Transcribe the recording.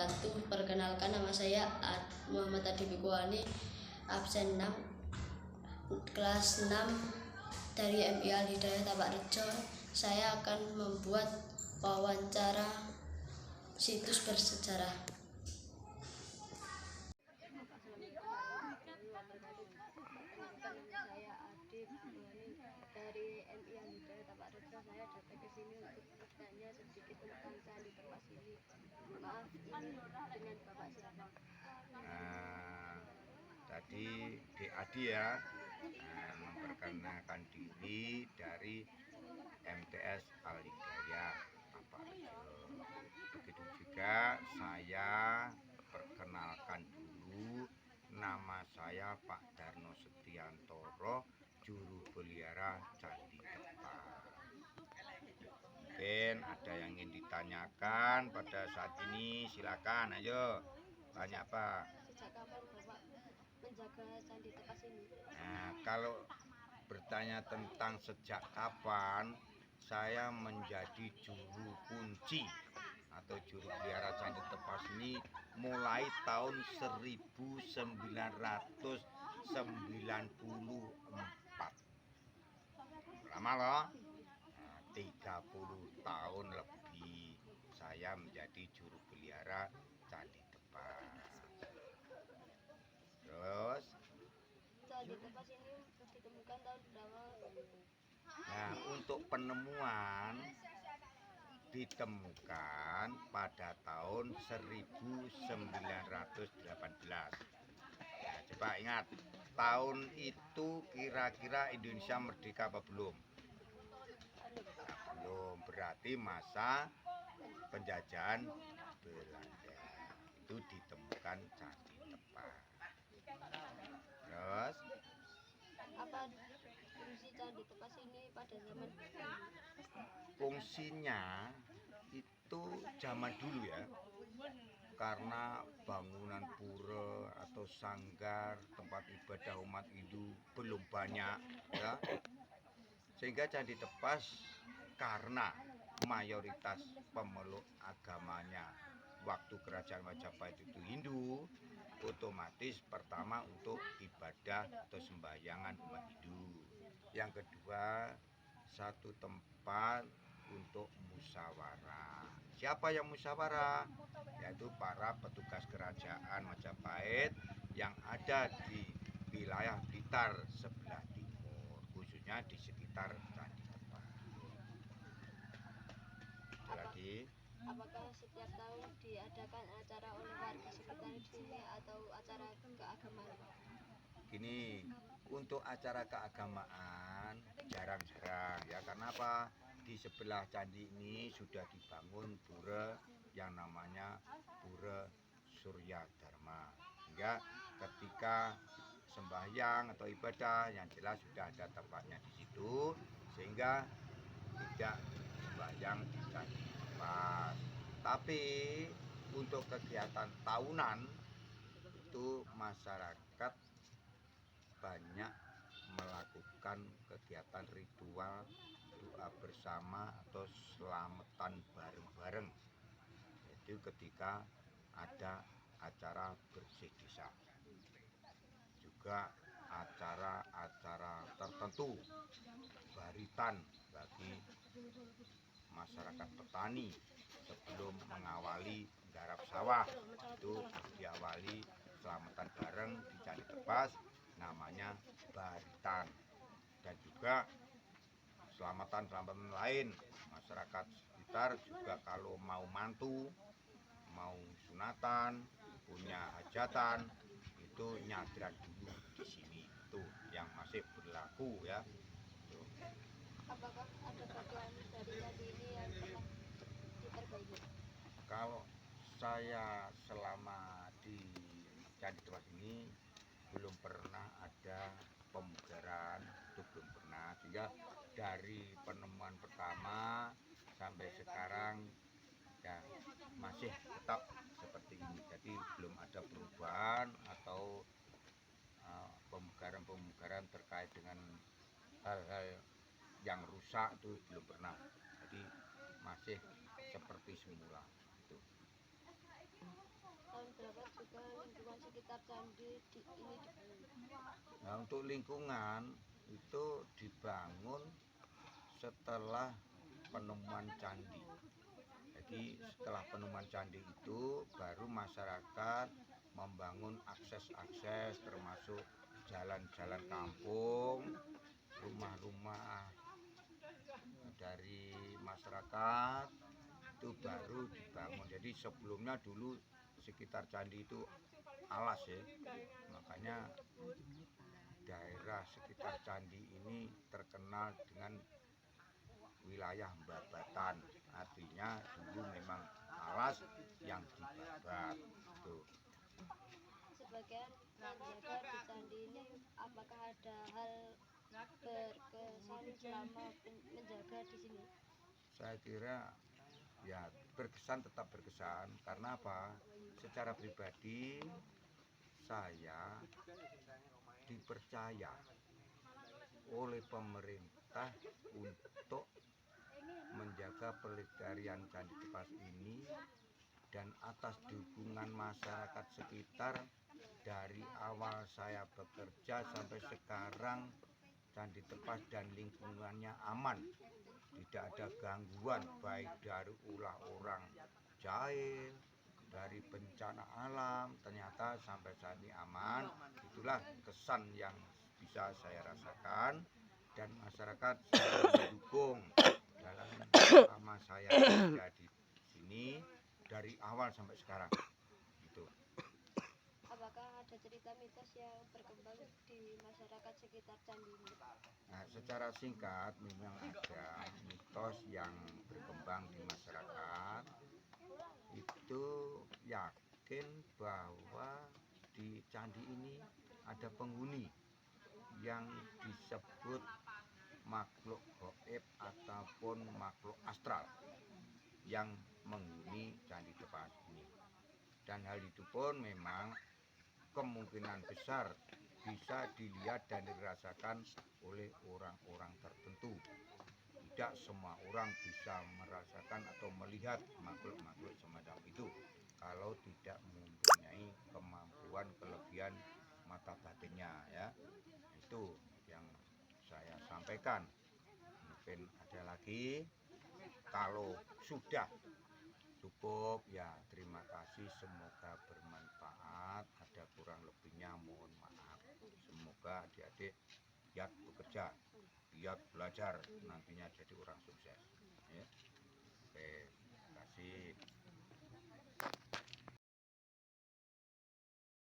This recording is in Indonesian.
wabarakatuh. Perkenalkan, nama saya Muhammad Adi Bikuwani, absen 6, kelas 6 dari MI Al Hidayah Tabak Rejo. Saya akan membuat wawancara situs bersejarah. Saya Adi Bikuwani dari MI Al Hidayah Tabak Rejo. Saya datang ke sini untuk bertanya sedikit tentang Candi Tepas ini. Maaf, ini dengan Bapak silakan. Tadi Dek Adi ya, memperkenalkan diri dari MTS Al Hidayah Tabak Rejo. Begitu juga saya perkenalkan dulu, nama saya Pak Darno Setiantoro, juru pelihara Candi Tepas. Mungkin ada yang ingin ditanyakan pada saat ini, silakan, ayo tanya apa. Sejak kapan Bapak menjaga Candi Tepas ini? Nah, kalau bertanya tentang sejak kapan, saya menjadi juru kunci atau juru pelihara Candi Tepas ini mulai tahun 1994. Lama loh, 30 tahun lebih saya menjadi juru pelihara Candi Tepas. Terus Candi Tepas ini ditemukan tahun berapa? nah, untuk penemuan ditemukan pada tahun 1918. Nah, coba ingat, tahun itu kira-kira Indonesia merdeka apa belum? Nah, belum, berarti masa penjajahan Belanda. Itu ditemukan Candi Tepas. Terus Apa fungsi Candi Tepas ini pada zaman dulu? fungsinya itu zaman dulu ya, karena bangunan pura atau sanggar tempat ibadah umat Hindu belum banyak ya, sehingga Candi Tepas karena mayoritas pemeluk agamanya waktu kerajaan Majapahit itu Hindu, otomatis pertama untuk ibadah atau sembahyangan umat Hindu. Yang kedua, satu tempat untuk musyawarah. Siapa yang musyawarah? Yaitu para petugas kerajaan Majapahit yang ada di wilayah Blitar sebelah timur, khususnya di sekitar Candi Tepas. Lagi, Apakah setiap tahun diadakan acara oleh warga sekitar sini atau acara keagamaan? gini, untuk acara keagamaan jarang-jarang ya, karena apa? Di sebelah candi ini sudah dibangun pura yang namanya Pura Surya Dharma, hingga ketika sembahyang atau ibadah yang jelas sudah ada tempatnya di situ, sehingga tidak sembahyang di Candi Tepas. Tapi untuk kegiatan tahunan itu masyarakat banyak melakukan kegiatan ritual doa bersama atau selamatan bareng-bareng, yaitu ketika ada acara bersih desa, juga acara-acara tertentu, baritan bagi masyarakat petani sebelum mengawali garap sawah, itu diawali selamatan bareng di Candi Tepas, namanya baritan. Dan juga selamatan lain, masyarakat sekitar juga kalau mau mantu, mau sunatan, punya hajatan, itu nyadran dulu di sini. Itu yang masih berlaku ya. Tuh. Apakah ada bagian dari candi ini yang pernah diperbaiki? Kalau saya selama di Candi Tepas ini belum pernah ada pemugaran, itu belum pernah, sehingga dari penemuan pertama sampai sekarang ya masih tetap seperti ini. Jadi belum ada perubahan atau pemugaran-pemugaran terkait dengan hal-hal yang rusak, itu belum pernah. Jadi masih seperti semula itu. juga lingkungan sekitar candi ini dibangun? Nah, untuk lingkungan itu dibangun setelah penemuan candi. Jadi setelah penemuan candi itu baru masyarakat membangun akses-akses termasuk jalan-jalan kampung, rumah-rumah dari masyarakat itu baru dibangun. Jadi sebelumnya dulu sekitar candi itu alas ya, makanya daerah sekitar candi ini terkenal dengan wilayah babatan, artinya dulu memang alas yang dibabat. Tuh. Sebagian menjaga di candi ini, apakah ada hal berkesan selama menjaga di sini? Saya kira ya berkesan, tetap berkesan, karena apa? Secara pribadi saya dipercaya oleh pemerintah untuk menjaga pelestarian Candi Tepas ini, dan atas dukungan masyarakat sekitar dari awal saya bekerja sampai sekarang Candi Tepas dan lingkungannya aman, tidak ada gangguan baik dari ulah orang jahil, dari bencana alam, ternyata sampai saat ini aman. Itulah kesan yang bisa saya rasakan, dan masyarakat selalu mendukung dalam selama saya bekerja di sini dari awal sampai sekarang. Gitu. Apakah ada cerita mitos yang berkembang di masyarakat sekitar candi ini? Nah, secara singkat memang ada mitos yang berkembang di masyarakat, itu yakin bahwa di candi ini ada penghuni yang disebut makhluk gaib ataupun makhluk astral yang menghuni Candi Tepas ini. Dan hal itu pun memang kemungkinan besar bisa dilihat dan dirasakan oleh orang-orang tertentu. Tidak semua orang bisa merasakan atau melihat makhluk-makhluk semacam itu kalau tidak mempunyai kemampuan kelebihan mata batinnya ya. Itu yang saya sampaikan. Mungkin ada lagi, kalau sudah cukup ya terima kasih, semoga bermanfaat, ada kurang lebihnya mohon maaf. Semoga adik-adik giat bekerja, giat belajar, nantinya jadi orang sukses ya. Oke.